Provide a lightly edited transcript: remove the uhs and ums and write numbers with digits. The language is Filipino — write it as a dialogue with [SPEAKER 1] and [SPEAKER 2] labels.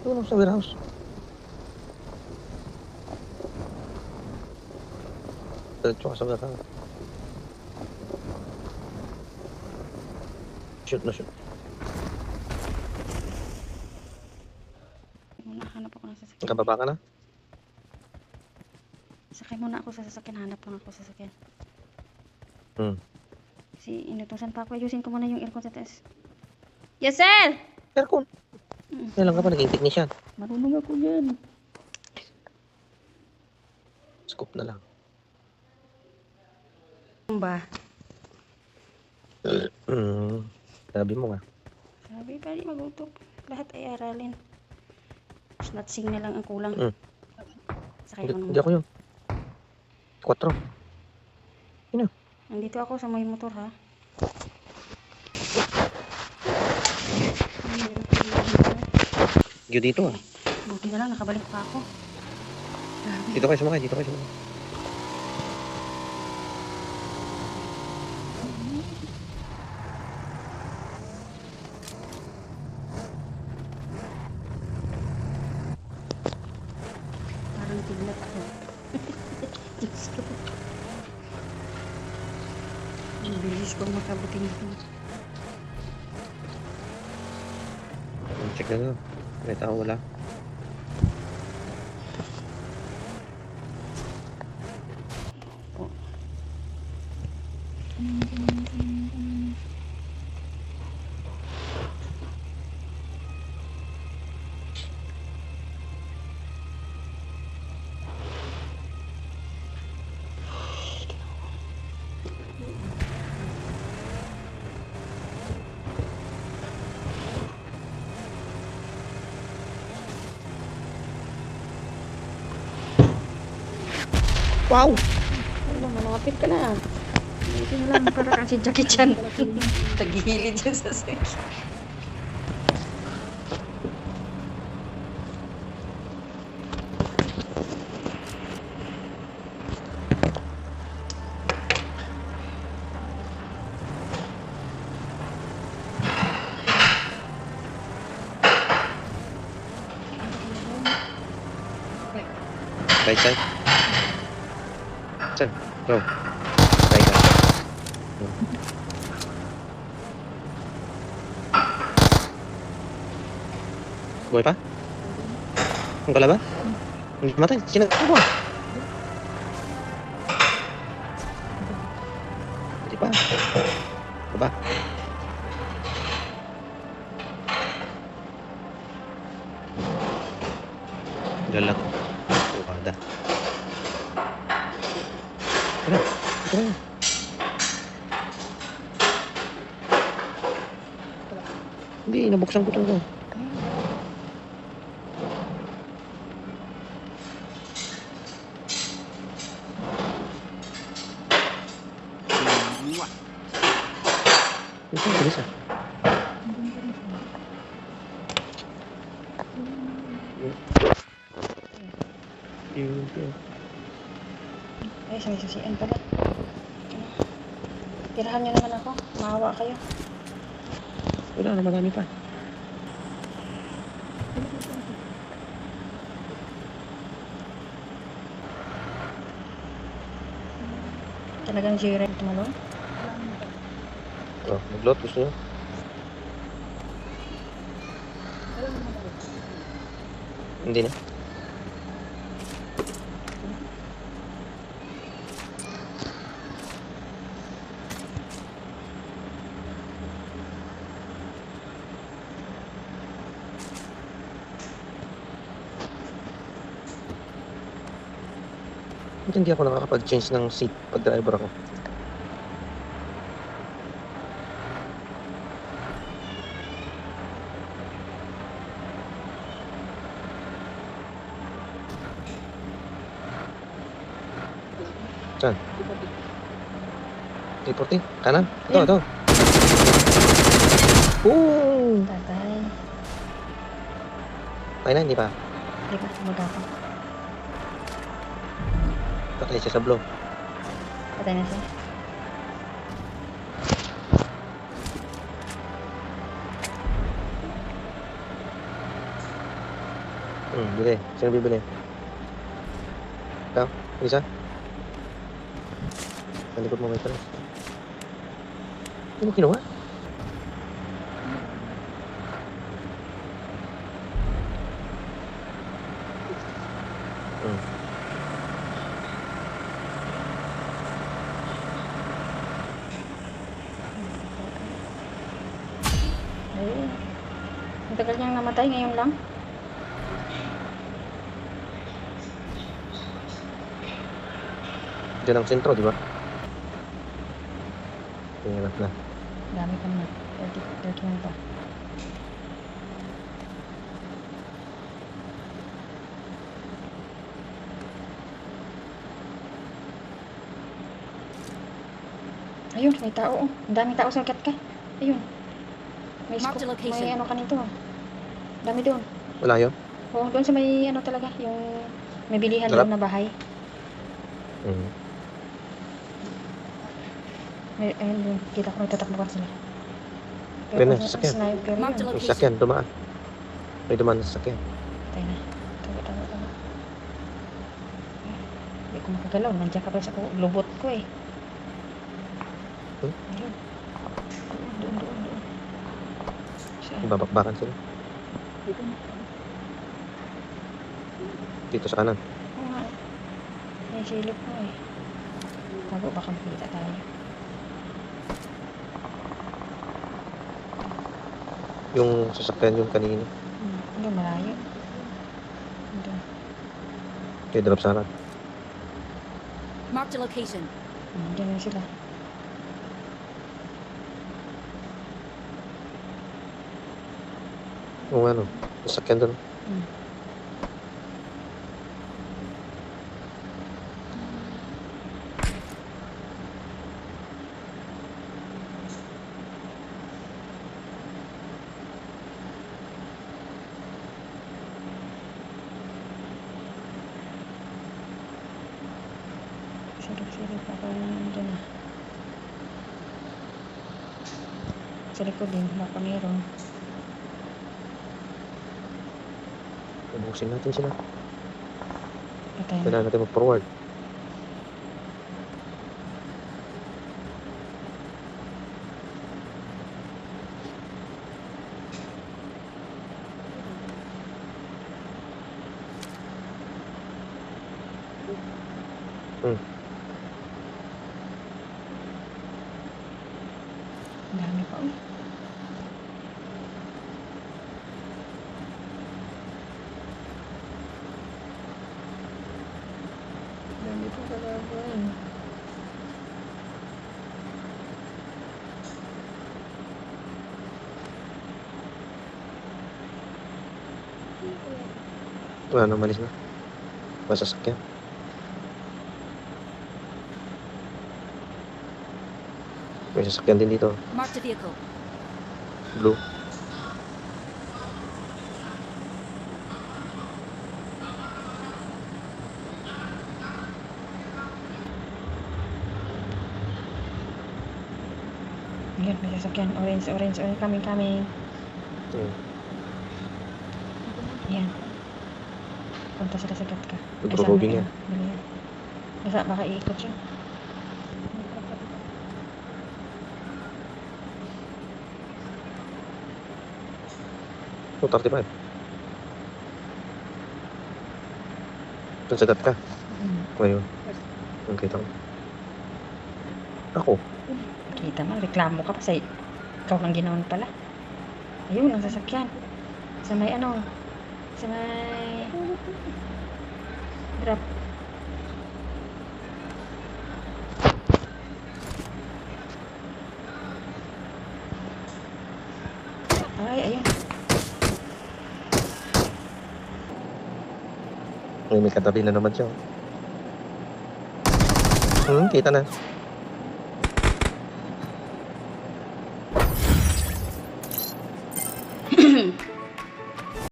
[SPEAKER 1] Tulong sa warehouse. Diretso ka sa warehouse. Shoot na shoot.
[SPEAKER 2] Muna, hanap ako ng sasakyan.
[SPEAKER 1] Nakababa ka na?
[SPEAKER 2] Sakay muna ako sa sasakyan. Hanap lang ako sa sasakyan. Kasi inutusan pa ako. Ayusin ko muna yung aircon sa taas. Yes, sir!
[SPEAKER 1] Aircon. Kailan ka pa naging technician?
[SPEAKER 2] Marunong ako yan.
[SPEAKER 1] Scoop na lang.
[SPEAKER 2] Ba?
[SPEAKER 1] Sabi mo nga.
[SPEAKER 2] Sabi pa di magutok. Lahat ay aralin. Snatsing na lang ang kulang. Sakay ko
[SPEAKER 1] Hindi ako yun. 4.
[SPEAKER 2] Nandito ako sa may motor, ha?
[SPEAKER 1] Diyo dito ah.
[SPEAKER 2] Buti na lang, nakabalik pa ako.
[SPEAKER 1] Dito kayo sumakay, dito kayo sumakay.
[SPEAKER 2] Parang tiglat ako. Diyos ko. Ang bilis kong makabuting dito.
[SPEAKER 1] Check na lang. May tao wala. Wow!
[SPEAKER 2] Ano, malapit ka na. Buti na lang, para kasi Jackie Chan. Tagihilid dyan sa sasakyan.
[SPEAKER 1] Right side. Saan? Bro. Right side. Buhay pa? Ang kalaban? Hindi matay. Sinagawa. Hindi pa. Baba. Galak. Ada. Tara, tara. Hindi, nabuksan ko ito. Ito, bilis ah.
[SPEAKER 2] Ay, may susian pala. Tirahan nyo naman ako. Maawa kayo.
[SPEAKER 1] Wala na, marami pa.
[SPEAKER 2] Talagang zero tumalong.
[SPEAKER 1] Oh, mag-load gusto nyo? Hindi na. Ba't hindi ako nakakapag-change ng seat pag driver ako? Saan? 340? Kanan? Ito,
[SPEAKER 2] Yan.
[SPEAKER 1] ito. Oo!
[SPEAKER 2] Tatay.
[SPEAKER 1] Patay na, hindi pa.
[SPEAKER 2] Di ba? Magapang.
[SPEAKER 1] Patay siya sa blow.
[SPEAKER 2] Patay na siya.
[SPEAKER 1] Bili. Sino bibili? Ikaw? Isa? Sa likod mo may pala. Hindi mo kinuha?
[SPEAKER 2] Ayun. Ang tagal niyang namatay ngayon lang.
[SPEAKER 1] Diyan ang sentro, di ba? Tingnan na.
[SPEAKER 2] Dami pa na. 31 pa. Ayun, may tao. Ang daming tao sa ka. Ayun. May
[SPEAKER 3] Mark the
[SPEAKER 2] scoop.
[SPEAKER 3] location.
[SPEAKER 2] May ano kanito. Dami doon.
[SPEAKER 1] Wala yun?
[SPEAKER 2] Oo, doon sa may ano talaga, yung may bilihan
[SPEAKER 1] Sarap.
[SPEAKER 2] doon na bahay. May, ayun doon. Kita ko nagtatakbuhan sila.
[SPEAKER 1] Ayun na,
[SPEAKER 2] kung
[SPEAKER 1] sasakyan.
[SPEAKER 2] sniper
[SPEAKER 3] Mark the
[SPEAKER 2] yun.
[SPEAKER 1] Yung sakyan, dumaan. May dumaan na sakyan.
[SPEAKER 2] Tayo na. Tago. Hindi ko makagalaw. Nandiyan ka pa sa lubot ko eh. Ayun. Doon. Saan?
[SPEAKER 1] Babakbakan sila. Dito sa kanan.
[SPEAKER 2] Oo nga. May silip ko eh. Tago, baka makita tayo.
[SPEAKER 1] Yung sasakyan yung kanina.
[SPEAKER 2] Doon, malayo. Doon.
[SPEAKER 1] Kaya drop sa harap.
[SPEAKER 3] Mark the location.
[SPEAKER 2] Diyan na sila.
[SPEAKER 1] Yung ano, sasakyan doon.
[SPEAKER 2] Silip ako dyan na. Sa likod din, baka meron.
[SPEAKER 1] Ubusin natin sila.
[SPEAKER 2] Patay na.
[SPEAKER 1] Kailangan natin mag-forward.
[SPEAKER 2] Ang dami pa uy. Dami pa kalaban.
[SPEAKER 1] Wala na, malis na. Masasakyan. May sasakyan din dito.
[SPEAKER 3] Mark the vehicle.
[SPEAKER 1] Blue.
[SPEAKER 2] Ayan, may sasakyan. Orange. Coming. Ayan. Punta sila sa Gatka.
[SPEAKER 1] Nagro-roving yan.
[SPEAKER 2] Baka iikot siya.
[SPEAKER 1] Oh, 35. Doon sa ka. Ngayon. Ang kita ko. Ako.
[SPEAKER 2] Kita mo, reklamo ka pa sa ikaw lang ginawan pala. Ayun, ang sasakyan. Sa may ano, sa may drop. Ay, ayun.
[SPEAKER 1] May katabi na naman siya. Kita na.